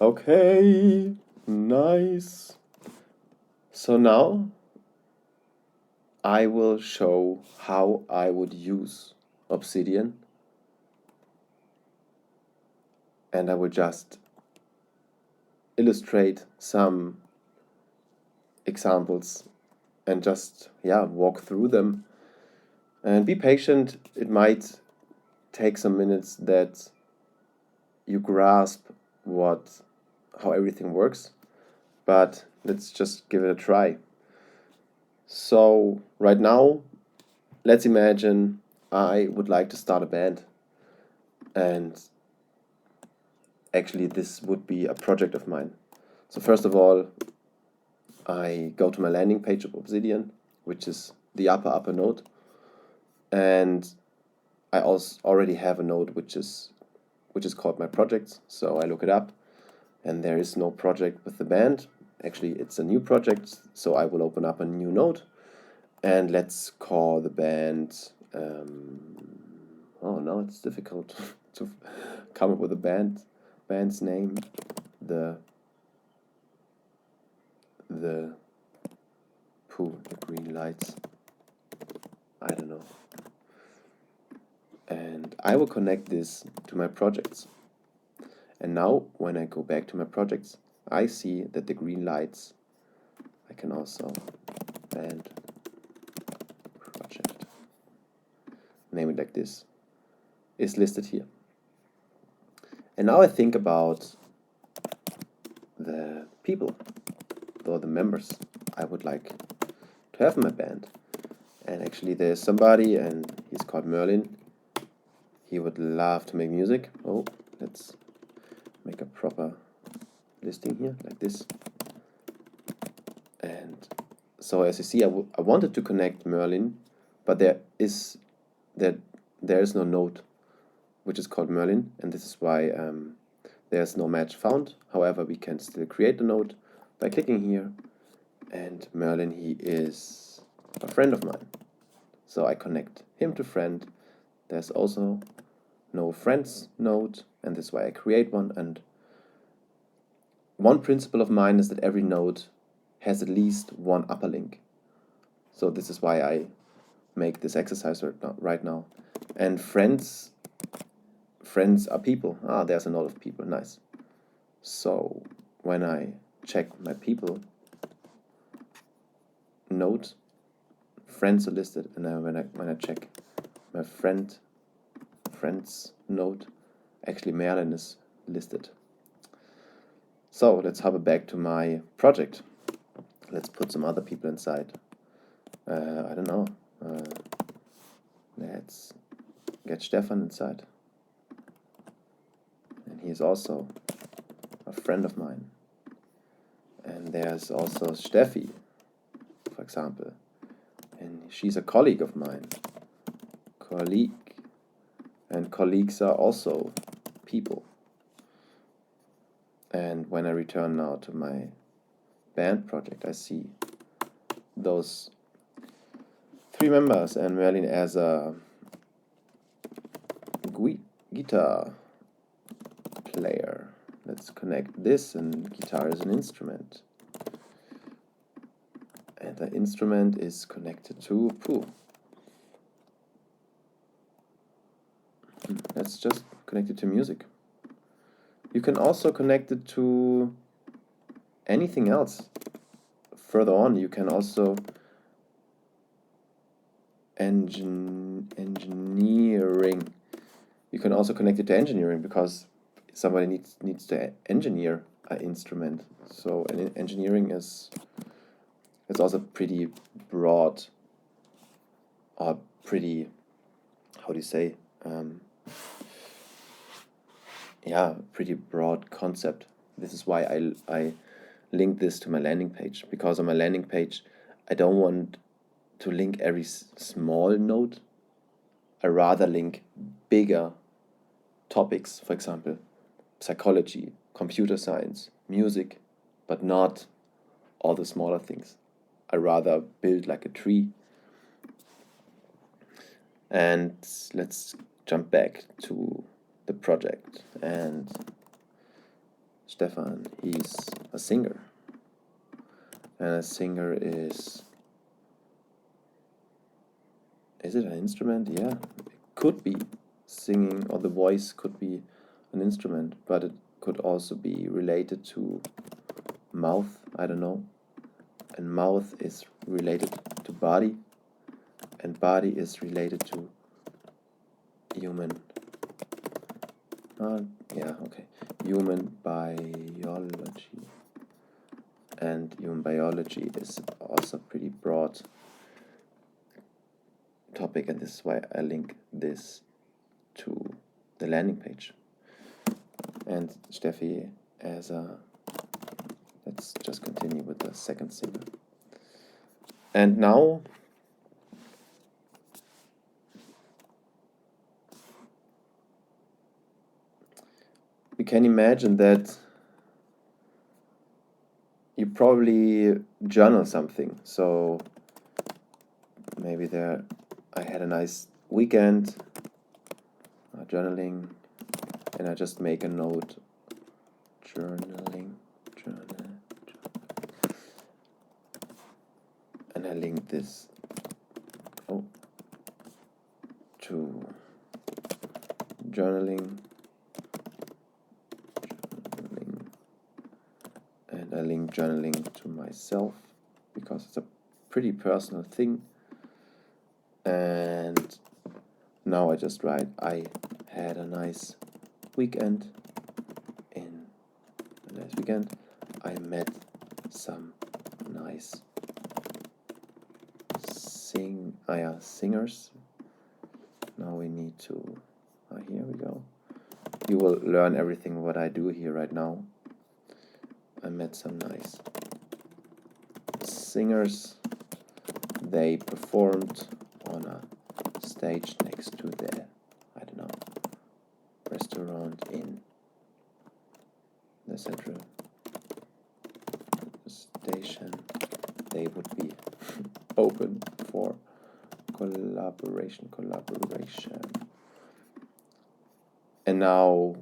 Okay, nice. So now I will show how I would use Obsidian, and I will just illustrate some examples and just walk through them and be patient. It might take some minutes that you grasp what how everything works, but let's just give it a try. So right now, let's imagine I would like to start a band, and actually this would be a project of mine. So first of all, I go to my landing page of Obsidian, which is the upper node, and I also already have a node which is called my projects. So I look it up, and there is no project with the band. Actually, it's a new project, so I will open up a new node, and let's call the band. Oh no, it's difficult to come up with a band's name. The the the green lights. I don't know. And I will connect this to my projects. And now when I go back to my projects, I see that the green lights, I can also band project, name it like this, is listed here. And now I think about the people or the members I would like to have in my band. And actually there's somebody, and he's called Merlin. He would love to make music. Oh, let's make a proper listing here, like this. And so as you see, I wanted to connect Merlin, but there is no node which is called Merlin, and this is why there's no match found. However, we can still create the node by clicking here, and Merlin, he is a friend of mine. So I connect him to friend. There's also no friends node, and this is why I create one. And one principle of mine is that every node has at least one upper link. So this is why I make this exercise right now. And friends are people. There's a node of people. Nice. So when I check my people node, friends are listed, and then when I check my friends node, actually Merlin is listed. So let's hover back to my project. Let's put some other people inside. I don't know. Let's get Stefan inside. And he is also a friend of mine. And there's also Steffi, for example. And she's a colleague of mine. And colleagues are also people. And when I return now to my band project, I see those 3 members and Merlin as a guitar player. Let's connect this, and guitar is an instrument. And the instrument is connected to Pooh. Let's just connect it to music. You can also connect it to anything else. Further on, you can also engineering. You can also connect it to engineering, because somebody needs to engineer an instrument. So engineering is also pretty broad, or pretty, how do you say, pretty broad concept. This is why I link this to my landing page, because on my landing page I don't want to link every small node. I rather link bigger topics, for example, psychology, computer science, music, but not all the smaller things. I rather build like a tree. And let's jump back to the project and Stefan, he's a singer. And a singer is it an instrument? Yeah, it could be singing, or the voice could be an instrument, but it could also be related to mouth, I don't know. And mouth is related to body, and body is related to human. Yeah, okay. Human biology. And human biology is also a pretty broad topic, and this is why I link this to the landing page. And Steffi, let's just continue with the second singer. And now we can imagine that you probably journal something. So maybe I had a nice weekend journaling, and I just make a note, journaling, and I link this to journaling, and I link journaling to myself because it's a pretty personal thing. And now I just write, I had a nice weekend. In a nice weekend, I met some nice singers. Now we need to, here we go. You will learn everything what I do here right now. I met some nice singers. They performed on a stage next to the, I don't know, restaurant in the central station. They would be open for collaboration. And now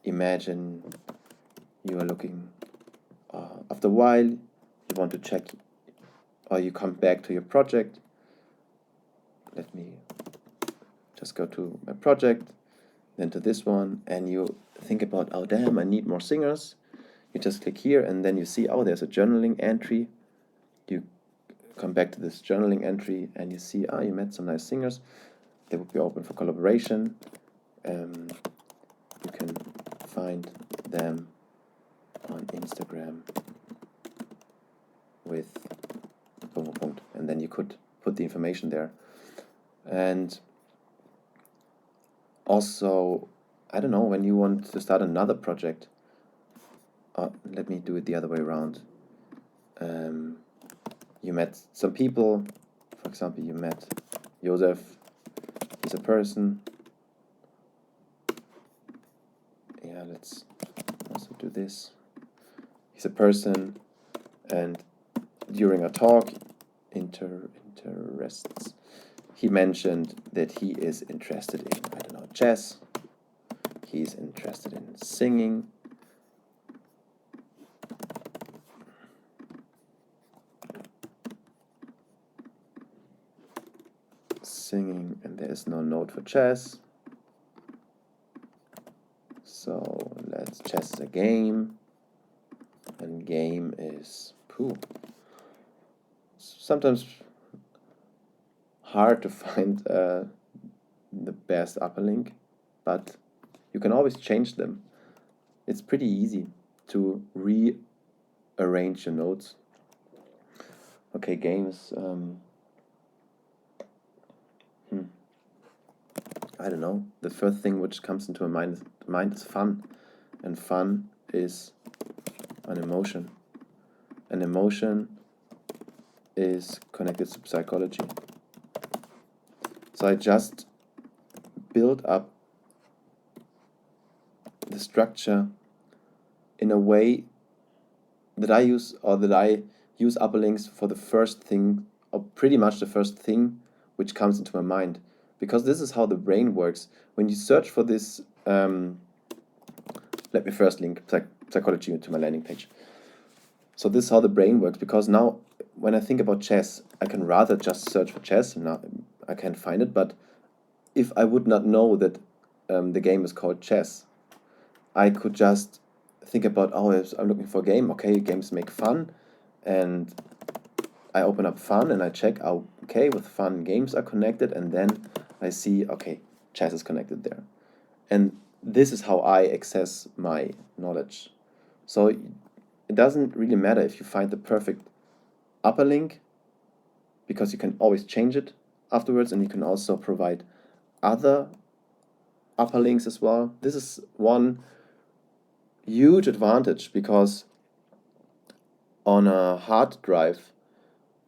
imagine you are looking, after a while you want to check, or you come back to your project. Let me just go to my project, then to this one, and you think about, oh damn, I need more singers. You just click here, and then you see, oh, there's a journaling entry. You come back to this journaling entry, and you see, you met some nice singers. They would be open for collaboration. You can find them on Instagram with ... and then you could put the information there. And also, I don't know, when you want to start another project, let me do it the other way around. You met some people. For example, you met Josef. He's a person. Yeah, let's also do this. He's a person, and during a talk, interests, he mentioned that he is interested in, I don't know, chess. He's interested in singing. And there is no note for chess. So chess is a game, and game is sometimes hard to find the best upper link, but you can always change them. It's pretty easy to rearrange your notes. Okay, games. I don't know. The first thing which comes into my mind is fun, and fun is an emotion. An emotion is connected to psychology. So I just build up the structure in a way that I use upper links for the first thing, or pretty much the first thing which comes into my mind. Because this is how the brain works. When you search for this let me first link psychology to my landing page. So this is how the brain works, because now when I think about chess, I can rather just search for chess, and now I can't find it, but if I would not know that the game is called chess, I could just think about, oh, I'm looking for a game, okay, games make fun, and I open up fun and I check, okay, with fun games are connected, and then I see, okay, chess is connected there. And this is how I access my knowledge. So it doesn't really matter if you find the perfect upper link, because you can always change it afterwards, and you can also provide other upper links as well. This is one huge advantage, because on a hard drive,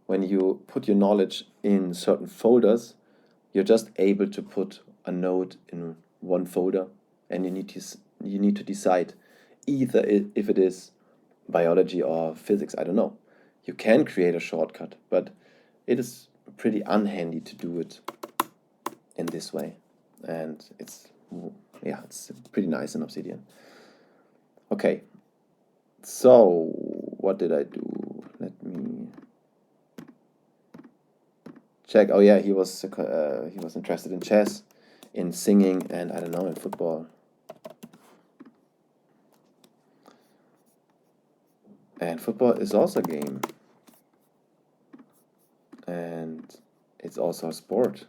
when you put your knowledge in certain folders, you're just able to put a node in one folder, and you need to decide either if it is biology or physics, I don't know. You can create a shortcut, but it is pretty unhandy to do it in this way, and it's pretty nice in Obsidian. Okay, so what did I do? Let me check. Oh yeah, he was interested in chess, in singing, and I don't know, in football. And football is also a game, and it's also a sport.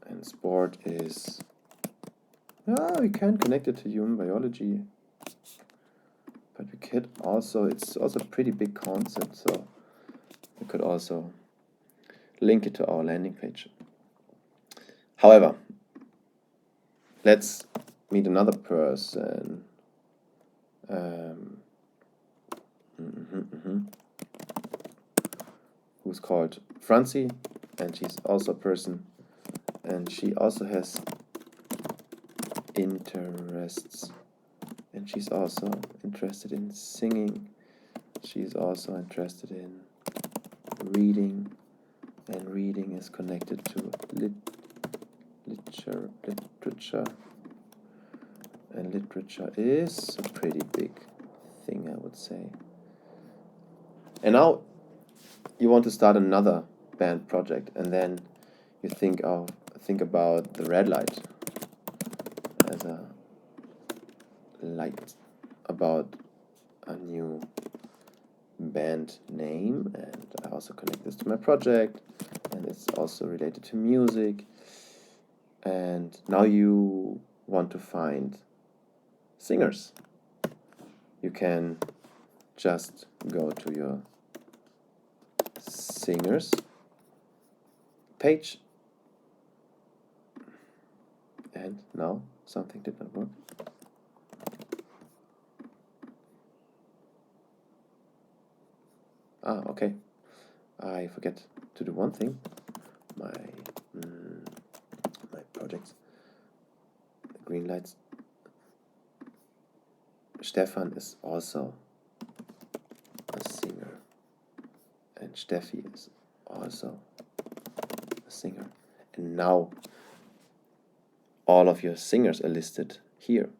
And sport is, we can connect it to human biology, but we could also, it's also a pretty big concept, so we could also link it to our landing page. However, let's meet another person. Who's called Francie, and she's also a person, and she also has interests, and she's also interested in singing. She's also interested in reading, and reading is connected to literature, and literature is a pretty big thing, I would say. And now you want to start another band project, and then you think about the red light as a light about a new band name, and I also connect this to my project, and it's also related to music. And now you want to find singers. You can just go to your singers page, and now something did not work. Okay, I forget to do one thing. My projects, the green lights. Stefan is also a singer, and Steffi is also a singer. And now all of your singers are listed here.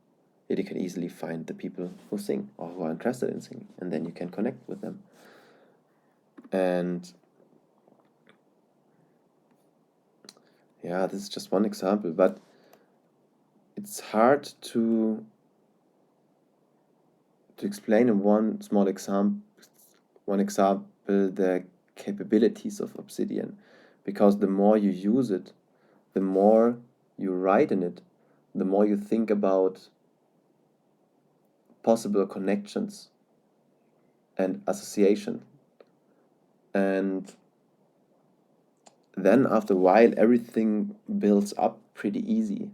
You can easily find the people who sing or who are interested in singing, and then you can connect with them. And yeah, this is just one example, but it's hard to explain in one example the capabilities of Obsidian, because the more you use it, the more you write in it, the more you think about possible connections and association. And then after a while, everything builds up pretty easy.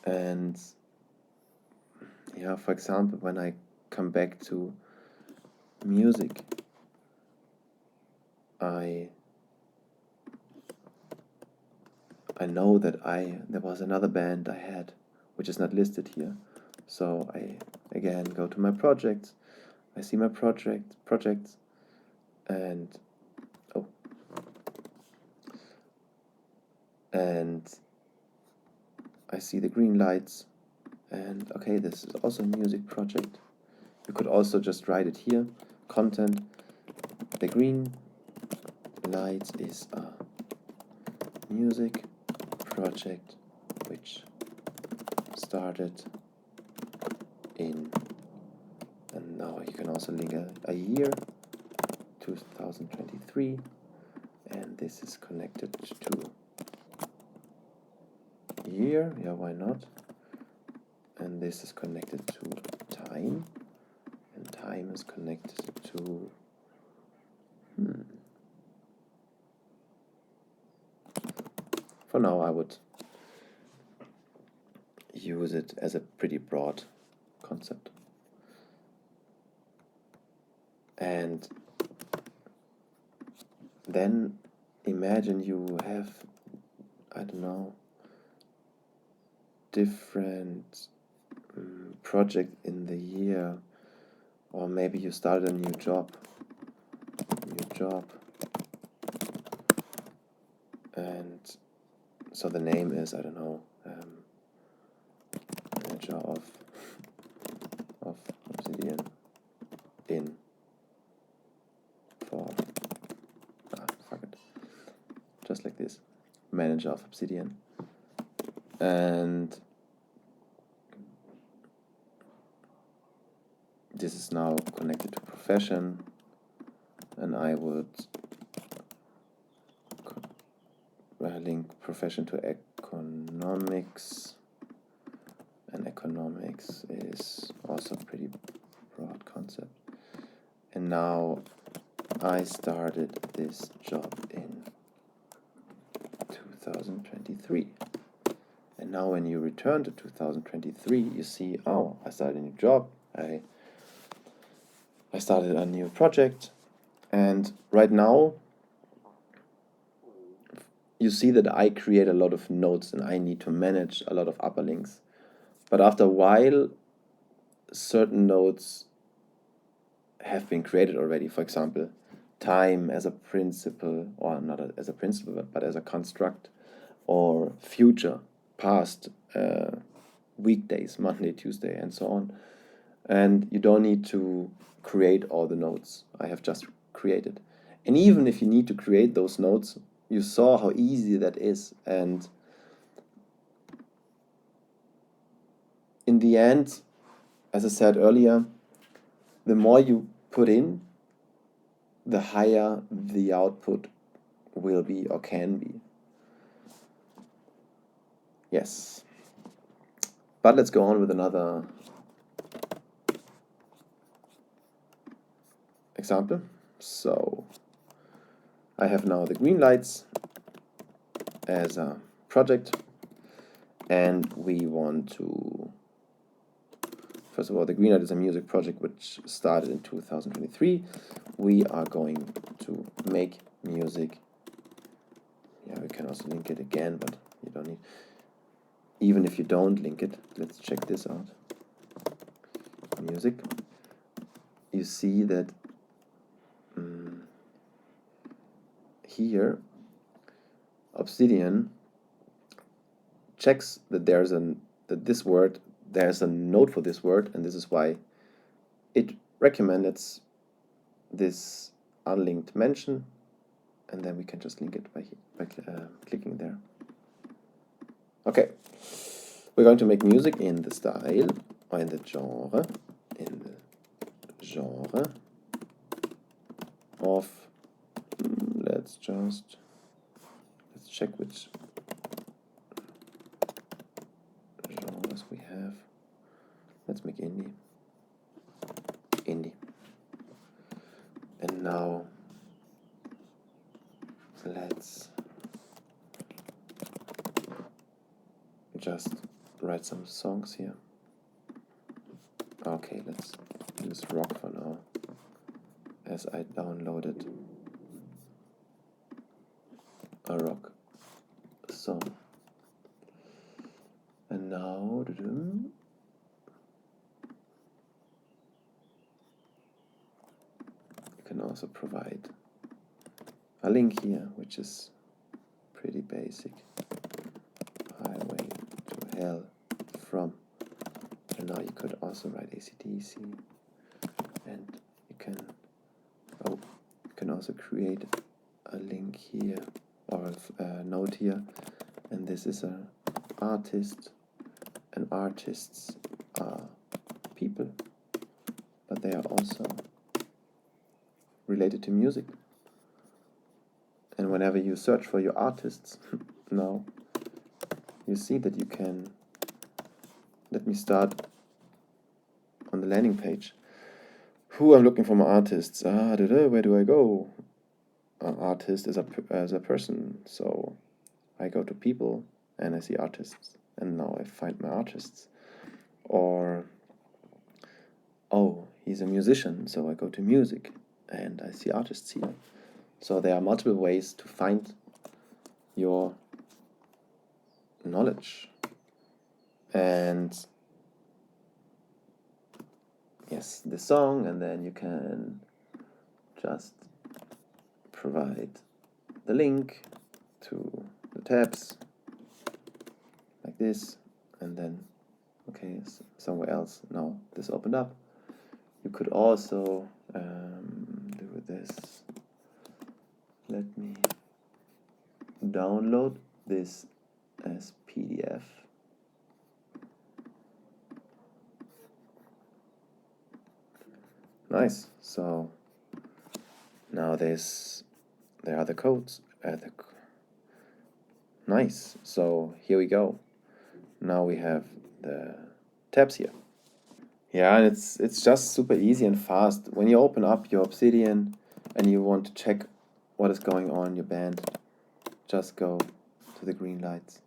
And yeah, for example, when I come back to music, I know that there was another band I had, which is not listed here. So I again go to my projects. I see my projects, and I see the green lights, and okay, this is also a music project. You could also just write it here, content. The green lights is a music project which started in, and now you can also link a year, 2023, and this is connected to year, yeah, why not? And this is connected to time, and time is connected to for now I would use it as a pretty broad concept. And then imagine you have, I don't know, different project in the year, or maybe you started a new job, and so the name is, I don't know, manager of Obsidian in for fuck it, just like this, manager of Obsidian. And this is now connected to profession, and I would link profession to economics, and economics is also a pretty broad concept. And now I started this job in 2023. And now when you return to 2023, you see, oh, I started a new job, I started a new project, and right now you see that I create a lot of nodes and I need to manage a lot of upper links. But after a while, certain nodes have been created already. For example, time as a principle, or not as a principle, but as a construct, or future, past, weekdays, Monday, Tuesday, and so on. And you don't need to create all the nodes. I have just created. And even if you need to create those nodes, you saw how easy that is. And in the end, as I said earlier, the more you put in, the higher the output will be or can be. Yes. But let's go on with another example. So I have now the green lights as a project, and we want to, first of all, the green light is a music project which started in 2023. We are going to make music. Yeah, we can also link it again, but you don't need, even if you don't link it, let's check this out. Music. You see that here Obsidian checks that there's this word, there's a node for this word, and this is why it recommends this unlinked mention, and then we can just link it by clicking there. Okay, we're going to make music in the style, or in the genre of, let's check which genres we have. Let's make indie. And now let's just write some songs here. Okay, let's use rock for now, as I downloaded a rock song. And now you can also provide a link here, which is pretty basic. Highway to hail from. And now you could also write AC/DC, and you can also create a link here or a note here, and this is an artist, and artists are people, but they are also related to music. And whenever you search for your artists now, you see that you can, let me start on the landing page. Who I'm looking for my artists. Where do I go? Artist is a person, so I go to people and I see artists, and now I find my artists. Or, oh, he's a musician, so I go to music and I see artists here. So there are multiple ways to find your knowledge. And yes, the song, and then you can just provide the link to the tabs like this, and then okay, somewhere else. Now this opened up. You could also do this. Let me download this as PDF. Nice. So now there are the codes. Nice. So here we go. Now we have the tabs here. Yeah, and it's just super easy and fast. When you open up your Obsidian and you want to check what is going on in your band, just go to the green lights